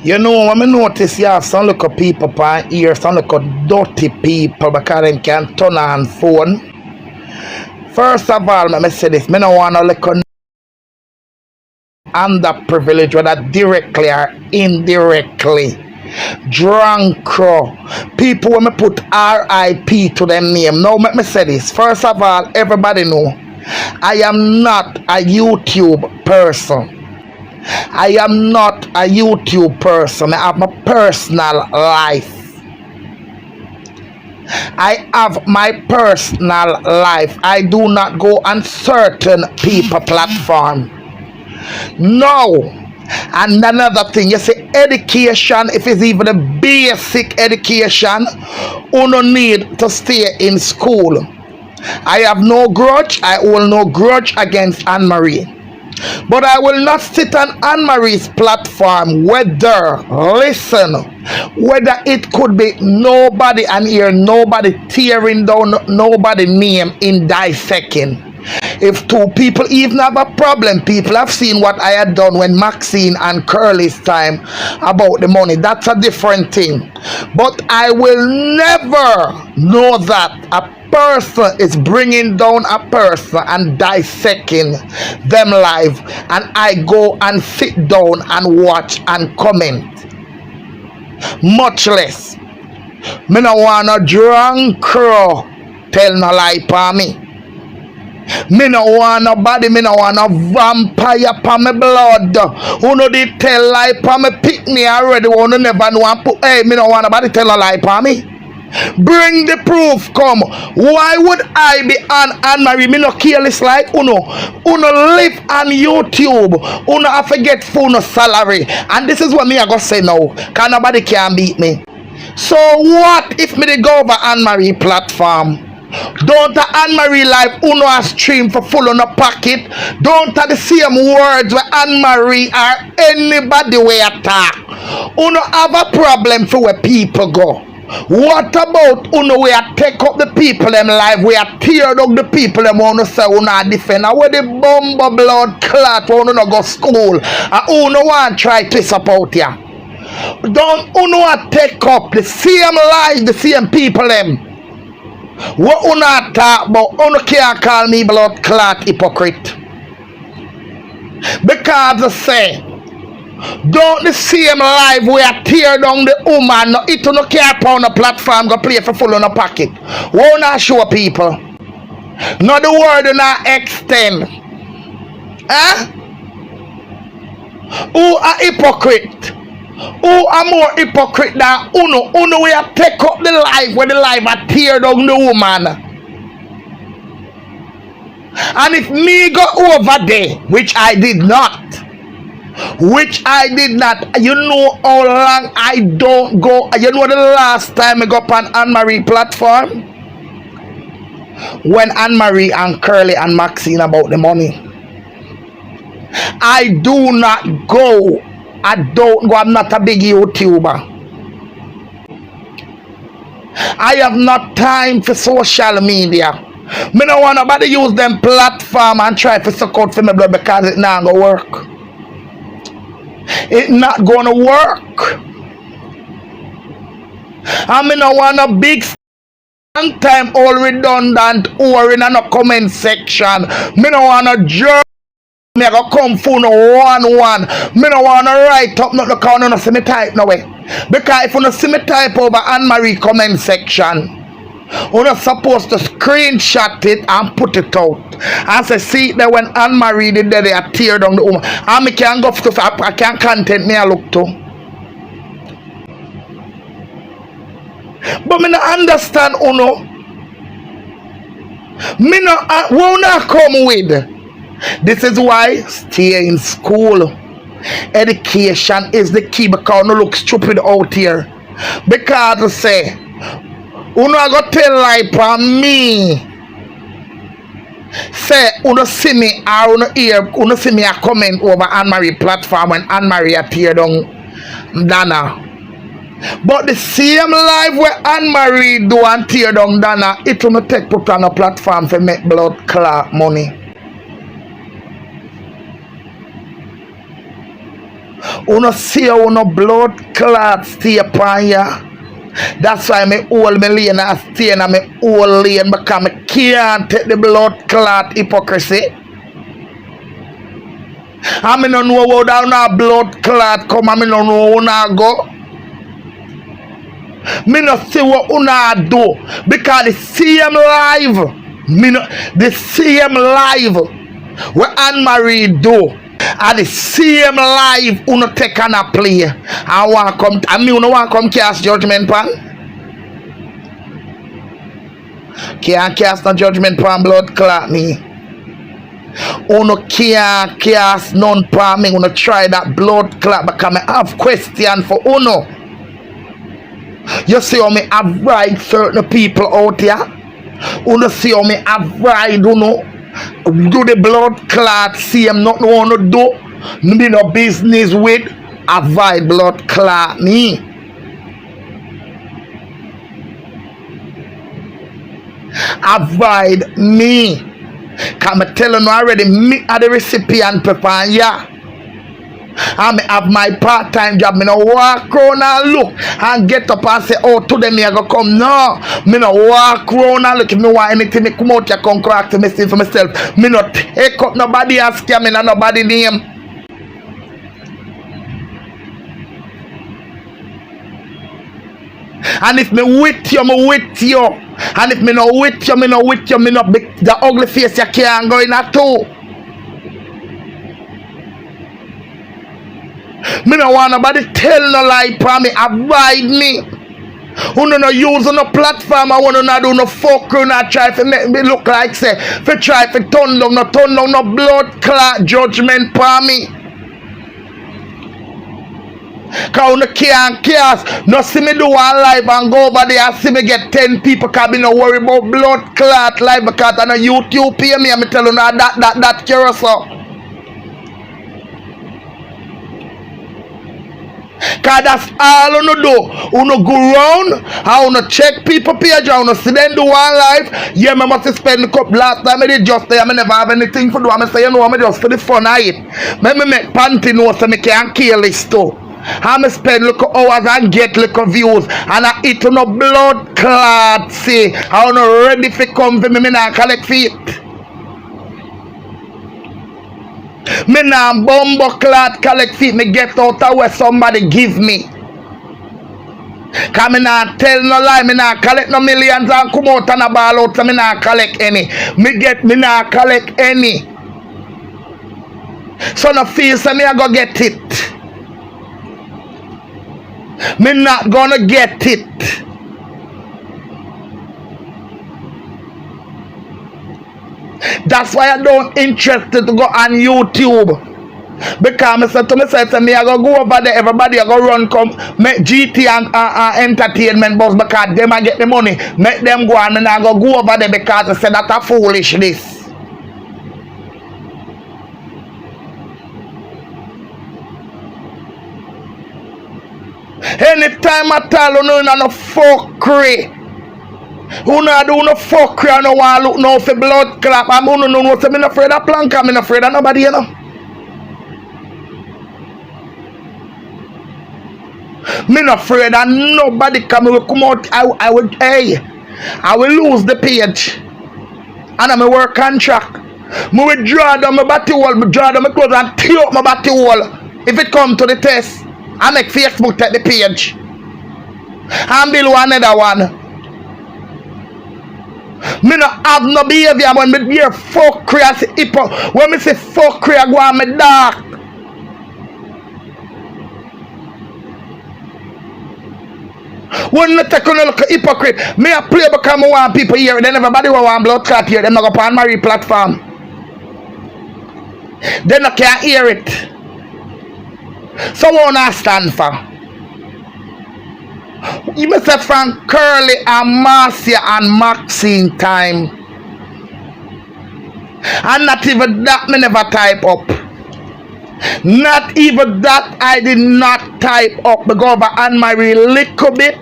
You know, when I notice you have some little people on here, some little dirty people because they can turn on phone. First of all, let me say this. I don't want to look underprivileged, whether directly or indirectly. Drunk crow. People when me put RIP to them name. Now let me say this. First of all, everybody know I am not a YouTube person. I am not a YouTube person. I have my personal life. I have my personal life. I do not go on certain people platform. No. And another thing, you say education, if it's even a basic education, you don't need to stay in school. I have no grudge. I hold no grudge against Anne-Marie. But I will not sit on Anne-Marie's platform whether it could be nobody and hear nobody tearing down nobody name in dissecting. If two people even have a problem, people have seen what I had done when Maxine and Curly's time about the money. That's a different thing. But I will never know that a person is bringing down a person and dissecting them live, and I go and sit down and watch and comment. Much less, me no want no drunk crow tell no lie for me. Me no want nobody, me no want no vampire pa me blood. Who no did tell lie pa me pick me already, who no never know and put, hey, me no want nobody tell a lie pa me. Bring the proof, come. Why would I be on Anne-Marie? Me no careless like Uno live on YouTube. Uno have to get full salary. And this is what me I go say now. Cause nobody can beat me. So what if me they go over Anne-Marie platform? Don't Anne-Marie live Uno a stream for full on a pocket. Don't the same words where Anne-Marie or anybody way attack. Uno have a problem for where people go. What about Uno we are take up the people them life, we are tear down the people them wanna say Uno defend where the bomb blood clot wanna no go school and Uno want try twist up out here. Don't Uno take up the same life, the same people them. What Uno talk about, Uno can't call me blood clot hypocrite. Because I say don't the same live where tear down the woman, no, it no care on the platform, go play for full on a pocket. Won't not show people. No the word do not extend. Huh? Who a hypocrite? Who are more hypocrite than Uno? Uno we have take up the life where the life a tear down the woman. And if me go over there, which I did not, you know how long I don't go. You know the last time I go up on Anne-Marie platform? When Anne-Marie and Curly and Maxine about the money. I do not go. I don't go. I'm not a big YouTuber. I have not time for social media. Me don't want nobody use them platform and try to suck out for me blood because it not gonna work. It's not gonna work. I mean, I want a big time all redundant or in a comment section. Me no want a jerk. Me I go come for no 1-1. Me no want to write up not the corner no see me type no way. Because if you no see me type over Anne-Marie comment section, you're not supposed to screenshot it and put it out. And say, see that when Anne-Marie did that, they are tear down the woman. And me can go to I can content me I look to. But me no understand Uno. Me no who not come with. This is why stay in school. Education is the key because no look stupid out here. Because I say Uno go tell lie for me. Say Uno see me or Uno hear Uno see me a comment over Anne-Marie platform when Anne-Marie appeared on Dana. But the same live where Anne-Marie do and tear down Dana, it will not take put on a platform for make blood clot money. Uno see uno blood clot stay upon ya. That's why me hold me lane and stay in me old lane because me can't take the blood clot hypocrisy. And me no know how down a blood clot come and me no know how una go. Me no see what una do because the same live, the same live what Anne-Marie do and the same live uno take and a play. I want come and me uno want come cast judgment pan. Can't cast no judgment pan blood clot me. Uno can't cast none pan me. Uno try that blood clot because I have question for uno. You see how me avoid certain people out here? Uno see how me avoid uno do the blood clot, see him not want to do, me no business with, avoid blood clot me. Avoid me. Cause I tell you already, me are the recipient paper, yeah. I have my part-time job. Me no walk around and look and get up and say, oh, today me I go come. No, me no walk around and look. If me want anything, me come out here, come correct me for myself. Me no take up nobody and scam me, nobody name. And if me with you, me with you. And if me no with you, me no with you. Me no be the ugly face you can't go in at all. Me no want nobody tell no lie for me, avoid me. Who no use no platform, I wanna not do no fuck you, not try to make me look like say, for try to turn down no blood clot judgment for me. Cause you can't cast, no see me do one live and go over there and see me get 10 people cause me no worry about blood clot live because I know YouTube pay me and me tell you now that carousel. Cause that's all you do. You go round and you check people page and you see them do one life. Yeah, I must spend a couple last time I did just there. I never have anything for do. I say, you know, I just for the fun of it. I make panty notes so I can kill this too. I spend little hours and get little views and I eat no blood clot. See, I'm not ready for come for me, I not collect feet. Me nah bumbo clot collect feet me get out of where somebody give me. Cause me nah tell no lie, me nah collect no millions and come out and a ball out so me nah collect any. Me nah collect any. So no feel so me I go get it. Me not gonna get it. That's why I don't interested to go on YouTube. Because I said to myself, me I go over there, everybody I go run come make GT and entertainment boss because them I get the money. Make them go on and I go over there because I said that a foolishness. Anytime I tell you no fuckery. Who not do no fuckery and no want look no for blood clap. I'm no so me not afraid of plank, I'm not afraid of nobody, you know. Me not afraid of nobody come out. I will lose the page. And I'm a work contract. Me will draw down my body wall, me draw down my clothes and tear up my body wall. If it come to the test, I make Facebook take the page. And build another one. Me no have no behavior when me hear fuckery as hippo. When me say fuckery, I go on me dark. When me take on a look at hypocrite, me a play because I want people here. Then everybody want blood clot here. Them not go on my platform. They no can't hear it. So what I stand for? You must say from Curly and Marcia and Maxine time. And not even that me never type up. Not even that I did not type up. Me go over Anne-Marie little bit.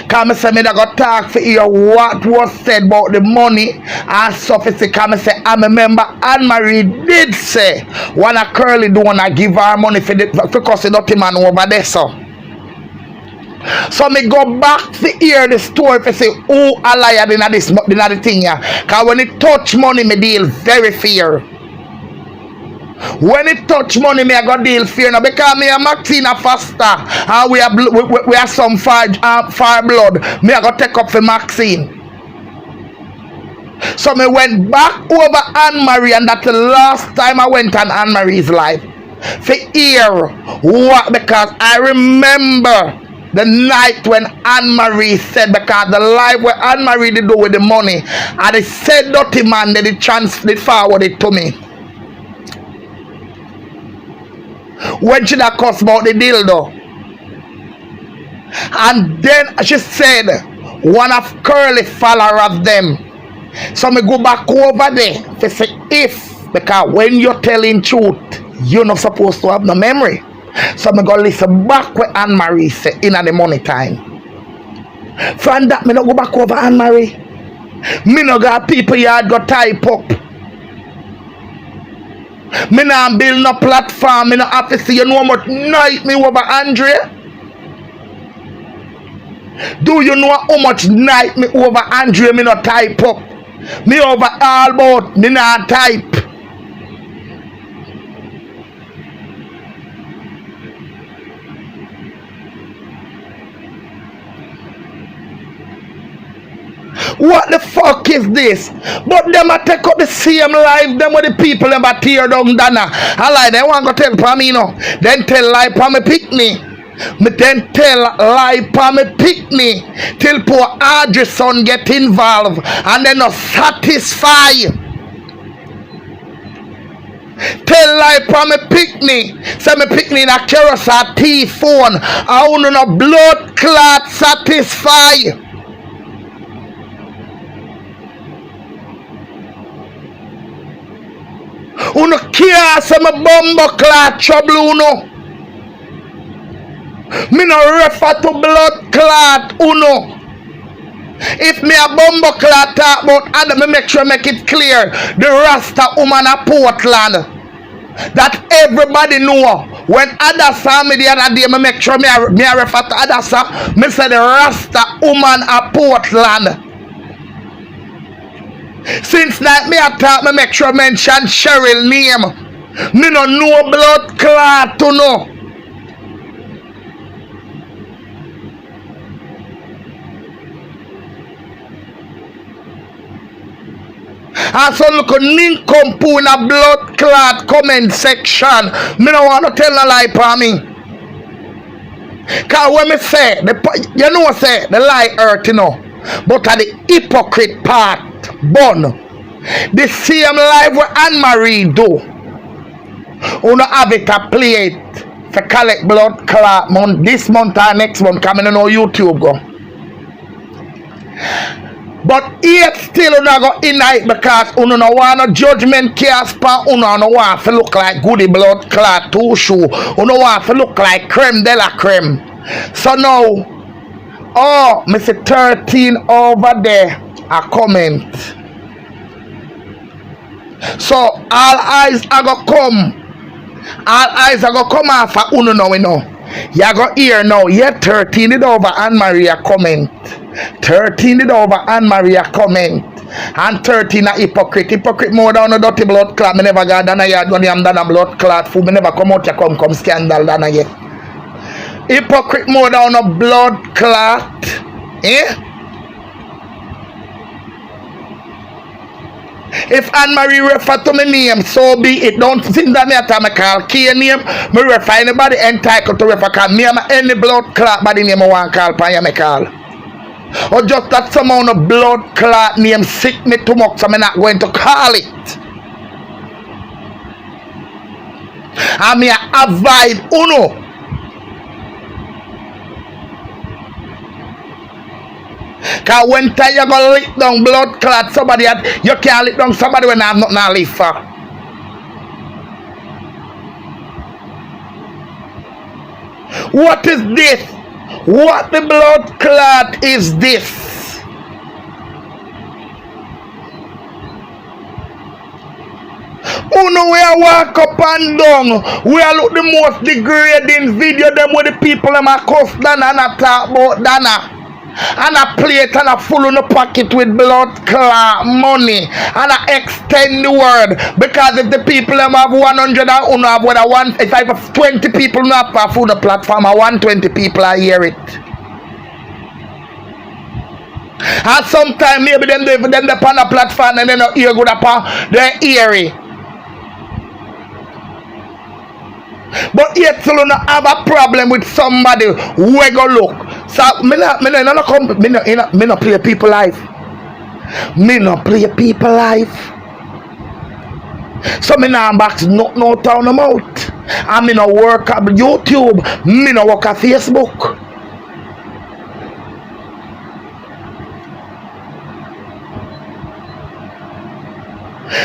Come say me da go talk for hear what was said about the money and stuff. Come say I remember Anne-Marie did say when a curly do wanna give her money for cause the dirty man over there so. So me go back to hear the story to say who a liar in this the thing yeah. Cause when it touch money me deal very fear. When it touch money, me I got deal fear now because me and Maxine are faster and we are some fire blood. Me I got take up for Maxine. So me went back over Anne-Marie and that's the last time I went on Anne-Marie's life. For hear what because I remember the night when Anne-Marie said because the life where Anne-Marie did do with the money and they said dirty man that they forward it to me. When she that cuss about the dildo. And then she said one of Curly follower of them. So me go back over there to say if because when you're telling truth, you're not supposed to have no memory. So me go listen back what Anne-Marie said in the money time. From that me not go back over Anne-Marie. Me no got people yard go type up. Me not build no platform, me not have to see you know how much night me over Andrea. Do you know how much night me over Andrea me not type up? Me over all about me not type. What the fuck is this? But them a take up the same life them with the people them a tear down Dana. I like they want to tell for me no. Then tell lie for me pick me. Me then tell lie for me pick me. Till poor Audrey son get involved and then not satisfy. Tell lie for me pick me. Say me pick me in a Carousel T phone. I want no blood clot satisfy. Uno care some bumbo clot trouble uno. Me no refer to blood clot uno. If me a bumbo clot talk about Adam, me make sure make it clear. The Rasta woman of Portland. That everybody know. When Ada saw me the other day, me make sure me a refer to Ada saw. Me say the Rasta woman of Portland. Since that me a talk, me make sure mention Cheryl name. Me no know blood clot to know. And so look a nincompoop in a blood clot comment section. Me no want to tell a lie for me. Cause when me say, you know say, the lie hurt you know. But at the hypocrite part, bun. The same life where Anne-Marie do. You don't have it to play it for collect blood clot month, this month or next month coming on YouTube go. But yet still you not go in it because you don't want no judgment cast pan, you don't want to look like goody blood clot two shoe. You don't want to look like creme de la creme. So now, oh, Mr. 13 over there a comment. So all eyes are gonna come. All eyes are gonna come off for uno now, you know. You go hear now. Yeah, 13 it over Anne-Marie comment. 13 it over Anne-Marie comment. And 13 a hypocrite. Hypocrite more down a dirty blood clot. Me never got done a yard when I'm done a blood clot food. Me never come out here come scandal done a yet. Hypocrite more down a blood clot. Eh? If Anne-Marie refer to my name, so be it. Don't think that me at time I call Kgn name. Me refer anybody entitled to refer call me. I'm any blood clot by the name I want call pan you me call. Or just that some amount of blood clot name sick me too much, so I'm not going to call it. I mean avoid uno. Cause when time you go lick down blood clot somebody, you can't lick down somebody when I have nothing to live for. What is this? What the blood clot is this? Who know where I walk up and down? We are look the most degrading video them with the people them a cuss Dana and a talk about Dana. And a plate and a full on the pocket with blood clot money and a extend the word, because if the people them have 100 and uno have what I want, if I have 20 people not have food the platform, I want 20 people I hear it. And sometimes maybe them on the platform and they not hear good upon they hear it. But yet still not have a problem with somebody who go look. So me no play people life. Me no play people life. So me no box no town them out. And me no work at YouTube. Me no work at Facebook.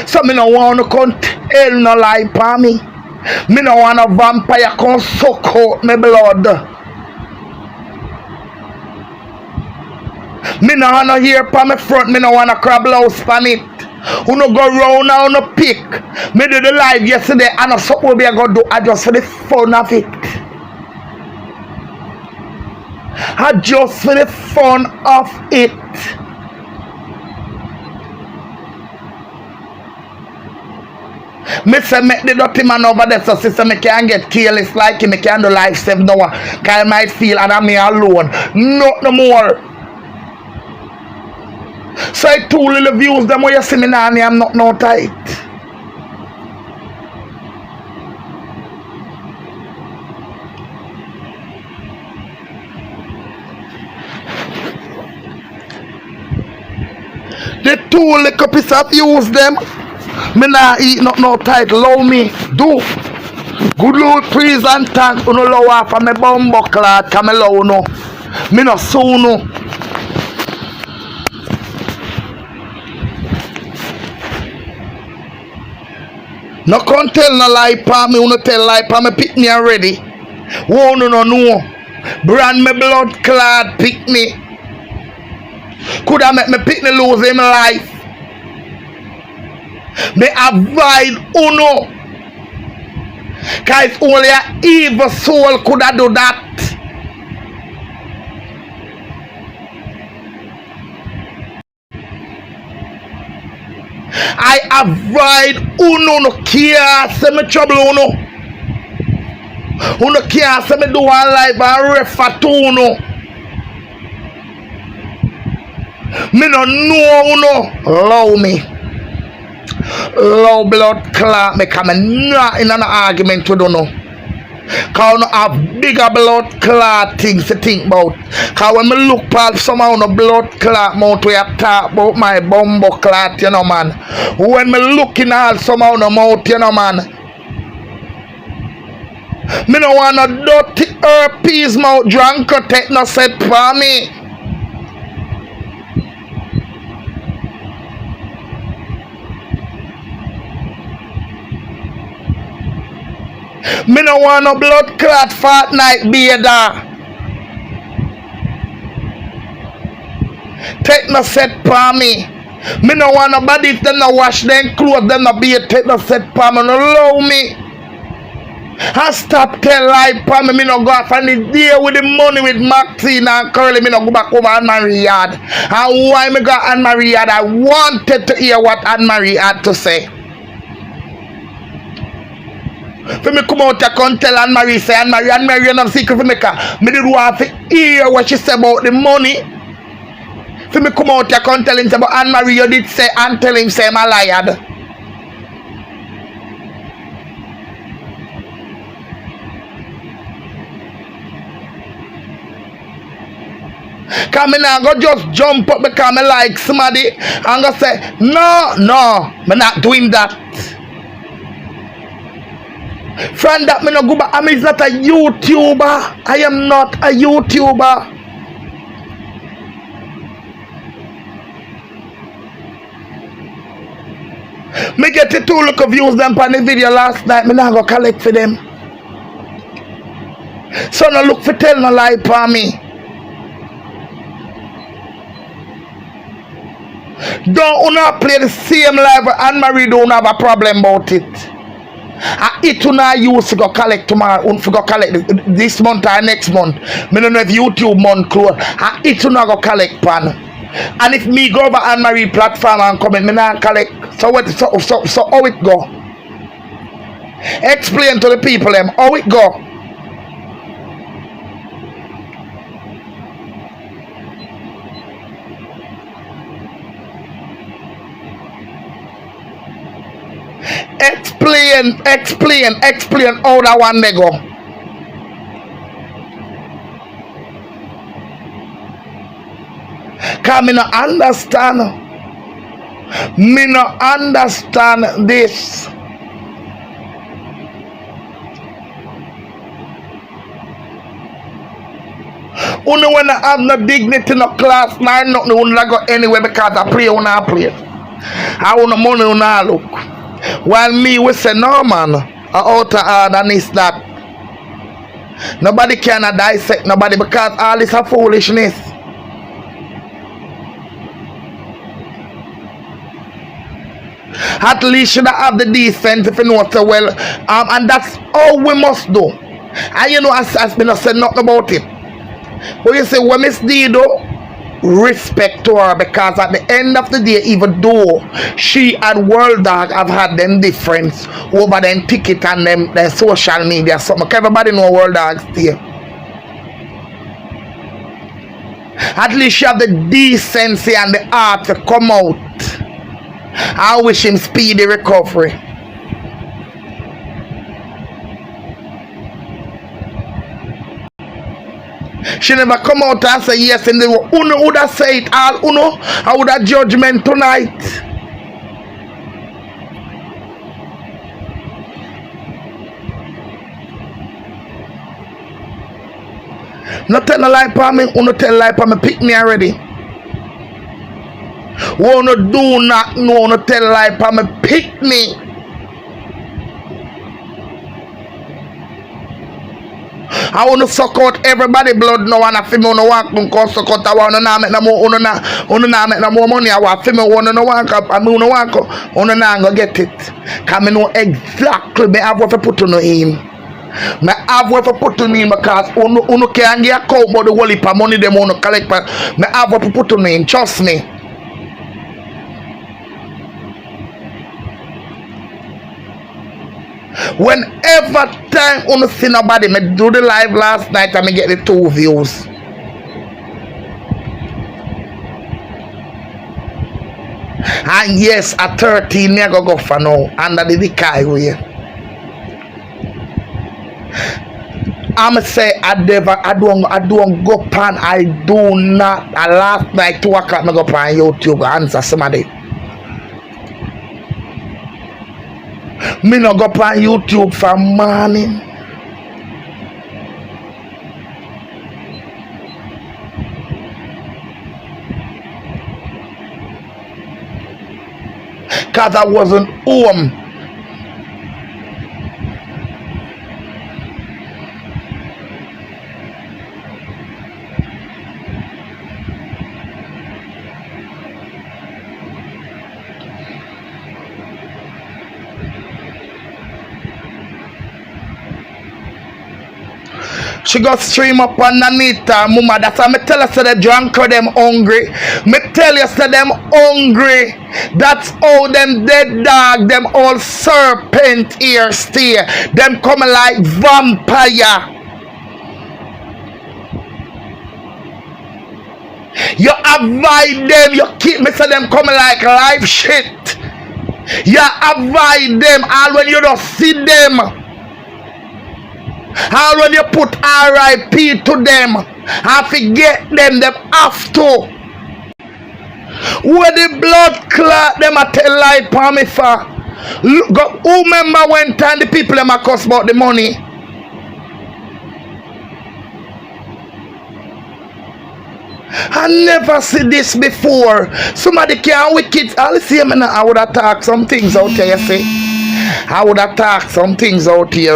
So me no want to come tell no lie for me. Me no want a vampire come suck out my blood. Me no want to hear pa my front. Me no want a crab house pan it. Who no go round and no pick. Me do the live yesterday and I suppose me I go do I just for the fun of it. I just for the fun of it. Me say make the dirty man over there so sister me can get careless like him, me can do life 7 hours. Cause I might feel and I'm me alone. Not no more. So I 2 little views them where you see me now and I'm not no tight. The 2 little piece of views them. Me nah eat not no tight, allow me do. Good Lord, praise and thanks. Uno low off of me bumbo clot, come low no. Me no so no. No come tell no lie pa me, uno tell lie pa me pick me already. Who no. Brand me blood clot pick me. Coulda make me pick me lose him life. Me avoid uno. Cause only an evil soul could have do that. I avoid uno no care say me trouble uno. Uno care say me do one life and refer to uno. Me no know uno. Allow me. Low blood clot me come not in an argument with you know. Cause I have bigger blood clot things to think about. Cause when me look past somehow no blood clot mouth we have talk about my bumbo clot, you know man. When me looking at somehow no mouth, you know man. Me no want no dirty herpes mouth drunk or take no set for me. Me no want no blood clot fortnight bather. Take no set for me. Me no want nobody if them no wash them clothes, them no bathe, take no set for me. No allow me. I stop tell lie for me. Me no go off on the day with the money with Maxine and Curly. Me no go back over Anne-Marie yard. And why me got Anne-Marie yard? I wanted to hear what Anne-Marie had to say. For me come out and come tell Anne-Marie, say Anne-Marie, you know secret for me, me did want to hear what she said about the money. For me come out and come tell him about Anne-Marie, you did say and tell him say I'm a liar. Cause me now go just jump up because me like somebody and go say, no, me not doing that. Friend, that me no go back. I mean, it's not a YouTuber. I am not a YouTuber. Me get the 2 look of views them on the video last night. Me not go collect for them. So no look for tell no lie for me. Don't una play the same life and Marie don't have a problem about it. It una use to go collect tomorrow, to go collect this month or next month. Me don't know if YouTube month close. It una go collect pan. And if me go over Anne Marie platform and comment, me not collect. So what? So how it go? Explain to the people them how it go. Explain how that one they go. Cause me no understand. Me no understand this. Uno when I have no dignity, no class, no nothing, uno go anywhere because I pray, uno play. I want money, uno look. While me we say no man, out of order is that. Nobody can dissect nobody because all this a foolishness. At least should have the decency if you know so well. And that's all we must do. And you know, as me not said nothing about it. But you say, when Miss Dido, respect to her because at the end of the day, even though she and World Dog have had them difference over them ticket and them their social media, something everybody know World Dog still. At least she have the decency and the art to come out. I wish him speedy recovery. She never come out and say yes, and they Uno would have said it all. Uno, I would have judgment tonight. Not tell a lie for me, Uno tell a lie for me, pick me already. Uno do not know, Uno tell a lie for me, pick me. I want to suck out everybody blood now and I feel me on the walk to suck out. I want to make no more make no more money. I want to feel me on the walk up and me on the walk up. I want to go get it. Because I know exactly me have what to put on him. Me have what to put on him because uno can't get a cow but the whole heap of money them uno collect. Me have what to put on him. Trust me. Whenever time on see nobody, me do the live last night and me get the 2 views. And yes, at 13 me go for now under the decay way. I'm say I don't go pan. I do not. Last night 2 o'clock me go pan YouTube answer somebody. Me no go on YouTube for morning. Cause I wasn't home. She got stream up on Anita, mama. That's why me tell her say the drunk or them hungry. Me tell you say them hungry. That's how them dead dog, them all serpent here stay. Them coming like vampire. You avoid them, you keep me say them coming like live shit. You avoid them all when you don't see them. How when you put RIP to them and forget them have to. Where the blood clot them a tell lie for me for. Look, who remember when time the people them a cuss about the money? I never see this before. Somebody can wicked. I'll see me now. I would have talked some things out here, you see. I would have talked some things out here.